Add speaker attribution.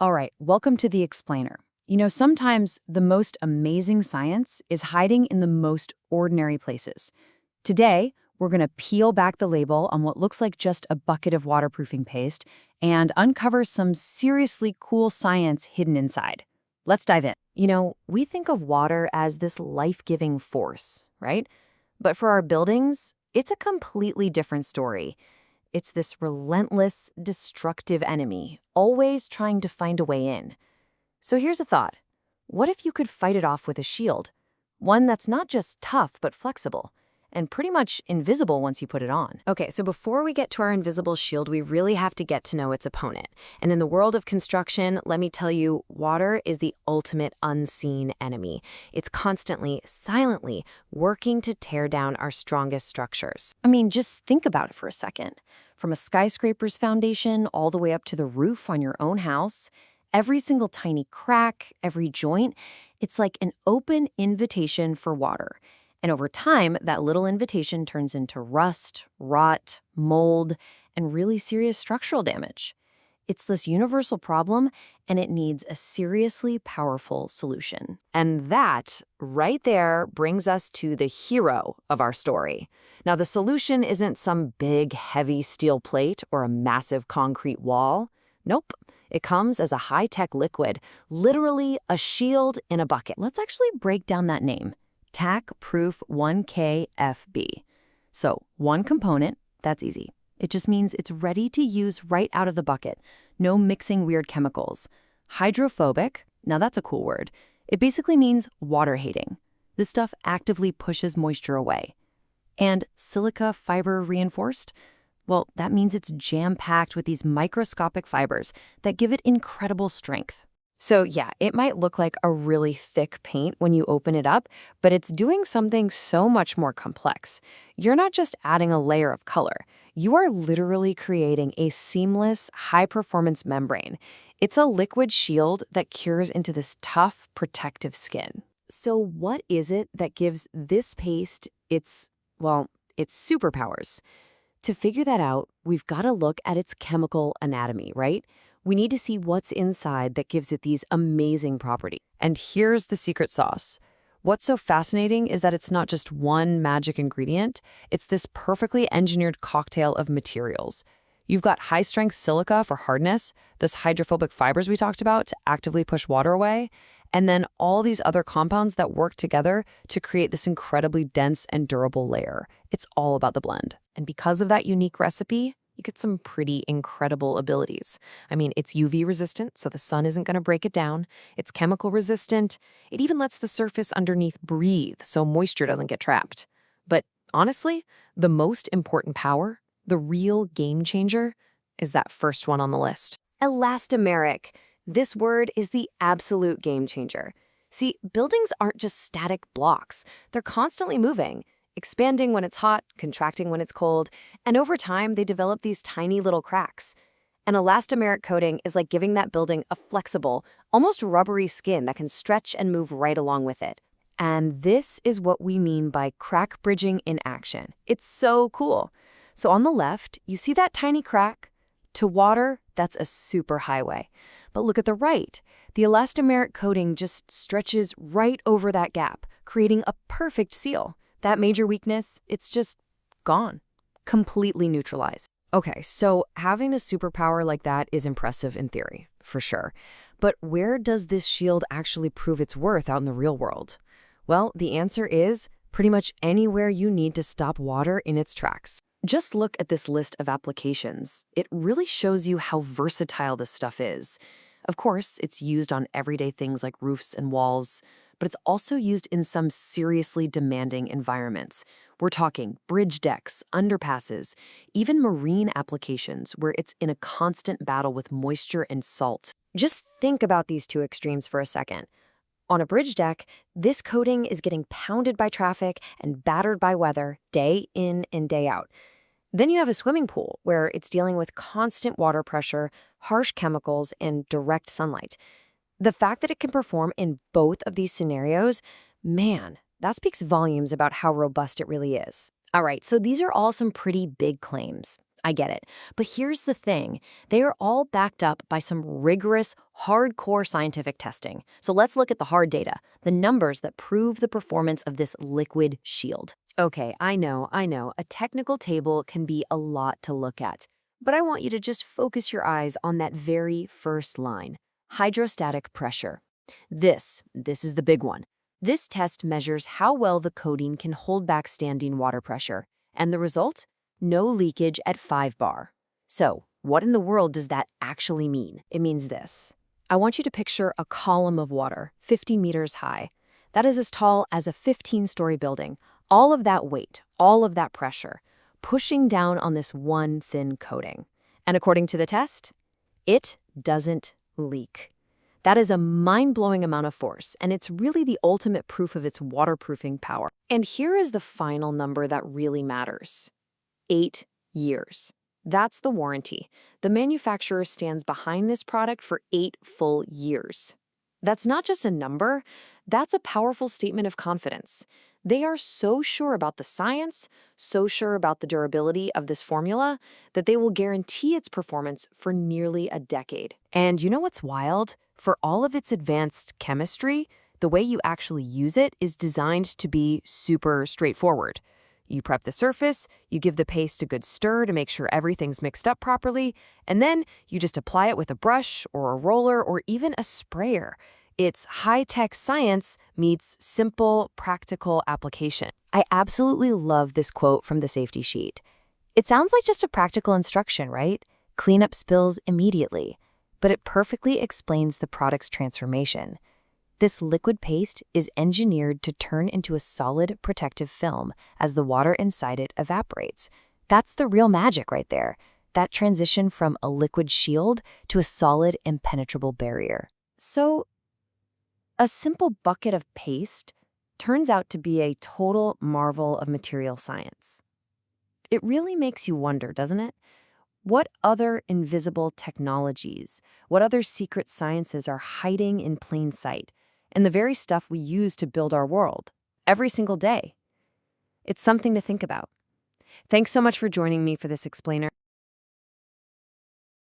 Speaker 1: All right, welcome to The Explainer. Sometimes the most amazing science is hiding in the most ordinary places. Today, we're going to peel back the label on what looks like just a bucket of waterproofing paste and uncover some seriously cool science hidden inside. Let's dive in. We think of water as this life-giving force, right? But for our buildings, it's a completely different story. It's this relentless, destructive enemy, always trying to find a way in. So here's a thought. What if you could fight it off with a shield? One that's not just tough, but flexible, and pretty much invisible once you put it on. Okay, so before we get to our invisible shield, we really have to get to know its opponent. And in the world of construction, let me tell you, water is the ultimate unseen enemy. It's constantly, silently working to tear down our strongest structures. I mean, just think about it for a second. From a skyscraper's foundation all the way up to the roof on your own house, every single tiny crack, every joint, it's like an open invitation for water. And over time, that little invitation turns into rust, rot, mold, and really serious structural damage. It's this universal problem, and it needs a seriously powerful solution. And that, right there, brings us to the hero of our story. Now, the solution isn't some big, heavy steel plate or a massive concrete wall. Nope. It comes as a high-tech liquid, literally a shield in a bucket. Let's actually break down that name. TAC-Proof 1KFB. So, one component, that's easy. It just means it's ready to use right out of the bucket. No mixing weird chemicals. Hydrophobic, now that's a cool word. It basically means water-hating. This stuff actively pushes moisture away. And silica fiber reinforced? Well, that means it's jam-packed with these microscopic fibers that give it incredible strength. So yeah, it might look like a really thick paint when you open it up, but it's doing something so much more complex. You're not just adding a layer of color. You are literally creating a seamless, high-performance membrane. It's a liquid shield that cures into this tough, protective skin. So what is it that gives this paste its superpowers? To figure that out, we've got to look at its chemical anatomy, right? We need to see what's inside that gives it these amazing properties. And here's the secret sauce. What's so fascinating is that it's not just one magic ingredient. It's this perfectly engineered cocktail of materials. You've got high-strength silica for hardness, those hydrophobic fibers we talked about to actively push water away, and then all these other compounds that work together to create this incredibly dense and durable layer. It's all about the blend. And because of that unique recipe, you get some pretty incredible abilities. I mean, it's UV resistant, so the sun isn't going to break it down. It's chemical resistant. It even lets the surface underneath breathe, so moisture doesn't get trapped. But honestly, the most important power, the real game changer, is that first one on the list. Elastomeric. This word is the absolute game changer. See, buildings aren't just static blocks. They're constantly moving, expanding when it's hot, contracting when it's cold, and over time, they develop these tiny little cracks. An elastomeric coating is like giving that building a flexible, almost rubbery skin that can stretch and move right along with it. And this is what we mean by crack bridging in action. It's so cool. So on the left, you see that tiny crack? To water, that's a super highway. But look at the right. The elastomeric coating just stretches right over that gap, creating a perfect seal. That major weakness, it's just gone. Completely neutralized. Okay, so having a superpower like that is impressive in theory, for sure. But where does this shield actually prove its worth out in the real world? Well, the answer is pretty much anywhere you need to stop water in its tracks. Just look at this list of applications. It really shows you how versatile this stuff is. Of course, it's used on everyday things like roofs and walls, but it's also used in some seriously demanding environments. We're talking bridge decks, underpasses, even marine applications where it's in a constant battle with moisture and salt. Just think about these two extremes for a second. On a bridge deck, this coating is getting pounded by traffic and battered by weather day in and day out. Then you have a swimming pool where it's dealing with constant water pressure, harsh chemicals, and direct sunlight. The fact that it can perform in both of these scenarios, man, that speaks volumes about how robust it really is. All right, so these are all some pretty big claims.
Speaker 2: I get it. But here's the thing. They are all backed up by some rigorous, hardcore scientific testing. So let's look at the hard data, the numbers that prove the performance of this liquid shield.
Speaker 1: Okay, I know. A technical table can be a lot to look at. But I want you to just focus your eyes on that very first line, hydrostatic pressure. This is the big one. This test measures how well the coating can hold back standing water pressure. And the result? No leakage at 5 bar. So, what in the world does that actually mean? It means this. I want you to picture a column of water, 50 meters high. That is as tall as a 15-story building. All of that weight, all of that pressure, pushing down on this one thin coating. And according to the test, it doesn't leak. That is a mind-blowing amount of force, and it's really the ultimate proof of its waterproofing power. And here is the final number that really matters. 8 years. That's the warranty. The manufacturer stands behind this product for 8 full years. That's not just a number, that's a powerful statement of confidence. They are so sure about the science, so sure about the durability of this formula, that they will guarantee its performance for nearly a decade. And you know what's wild? For all of its advanced chemistry, the way you actually use it is designed to be super straightforward. You prep the surface, you give the paste a good stir to make sure everything's mixed up properly, and then you just apply it with a brush or a roller or even a sprayer. It's high-tech science meets simple, practical application. I absolutely love this quote from the safety sheet. It sounds like just a practical instruction, right? Clean up spills immediately. But it perfectly explains the product's transformation. This liquid paste is engineered to turn into a solid protective film as the water inside it evaporates. That's the real magic right there. That transition from a liquid shield to a solid, impenetrable barrier. So, a simple bucket of paste turns out to be a total marvel of material science. It really makes you wonder, doesn't it? What other invisible technologies, what other secret sciences are hiding in plain sight, and the very stuff we use to build our world every single day? It's something to think about. Thanks so much for joining me for this explainer.